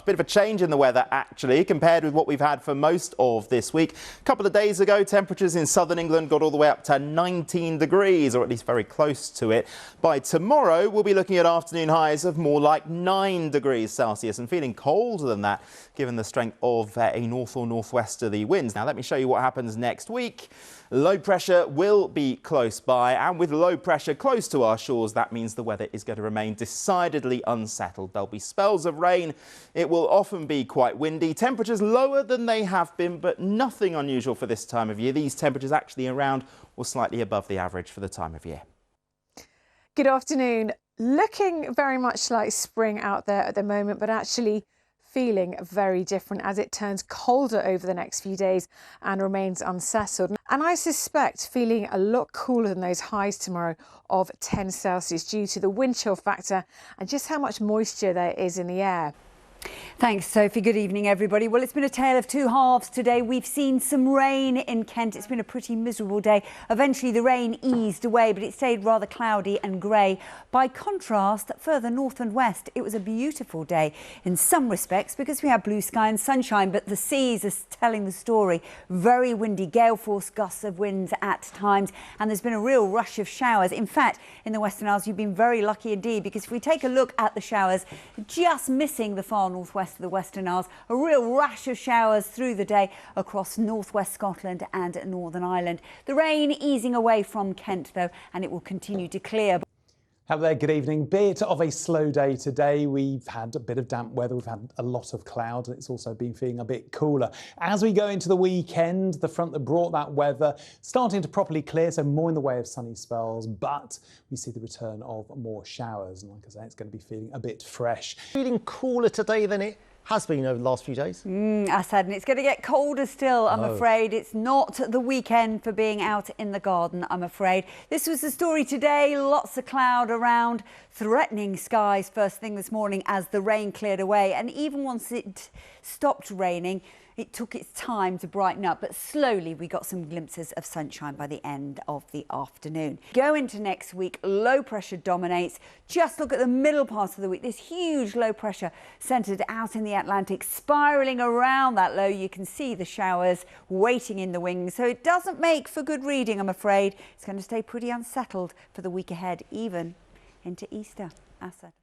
much. Bit of a change in the weather, actually, compared with what we've had for most of this week. A couple of days ago, temperatures in southern England got all the way up to 19 degrees, or at least very close to it. By tomorrow, we'll be looking at afternoon highs of more like 9 degrees Celsius and feeling colder than that, given the strength of a north or northwesterly winds. Now, let me show you what happens next week. Low pressure will be close by, and with low pressure close to our shores, that means the weather is going to remain decidedly unsettled. There'll be spells of rain. It will often be quite windy. Temperatures lower than they have been, but nothing unusual for this time of year. These temperatures actually around or slightly above the average for the time of year. Good afternoon. Looking very much like spring out there at the moment, but actually feeling very different as it turns colder over the next few days and remains unsettled. And I suspect feeling a lot cooler than those highs tomorrow of 10 Celsius due to the wind chill factor and just how much moisture there is in the air. Thanks, Sophie. Good evening, everybody. Well, it's been a tale of two halves today. We've seen some rain in Kent. It's been a pretty miserable day. Eventually, the rain eased away, but it stayed rather cloudy and grey. By contrast, further north and west, it was a beautiful day in some respects because we had blue sky and sunshine, but the seas are telling the story. Very windy, gale-force gusts of winds at times, and there's been a real rush of showers. In fact, in the Western Isles, you've been very lucky indeed, because if we take a look at the showers, just missing the far northwest of the Western Isles, a real rash of showers through the day across northwest Scotland and Northern Ireland. The rain easing away from Kent though, and it will continue to clear. Hello there, good evening. Bit of a slow day today. We've had a bit of damp weather, we've had a lot of cloud, and it's also been feeling a bit cooler. As we go into the weekend, the front that brought that weather starting to properly clear, so more in the way of sunny spells, but we see the return of more showers, and like I say, it's going to be feeling a bit fresh. Feeling cooler today than it has been over the last few days. I said, and it's going to get colder still, I'm afraid. It's not the weekend for being out in the garden, I'm afraid. This was the story today. Lots of cloud around, threatening skies first thing this morning as the rain cleared away. And even once it stopped raining, it took its time to brighten up, but slowly we got some glimpses of sunshine by the end of the afternoon. Go into next week, low pressure dominates. Just look at the middle part of the week. This huge low pressure centred out in the Atlantic, spiralling around that low. You can see the showers waiting in the wings. So it doesn't make for good reading, I'm afraid. It's going to stay pretty unsettled for the week ahead, even into Easter. Asad.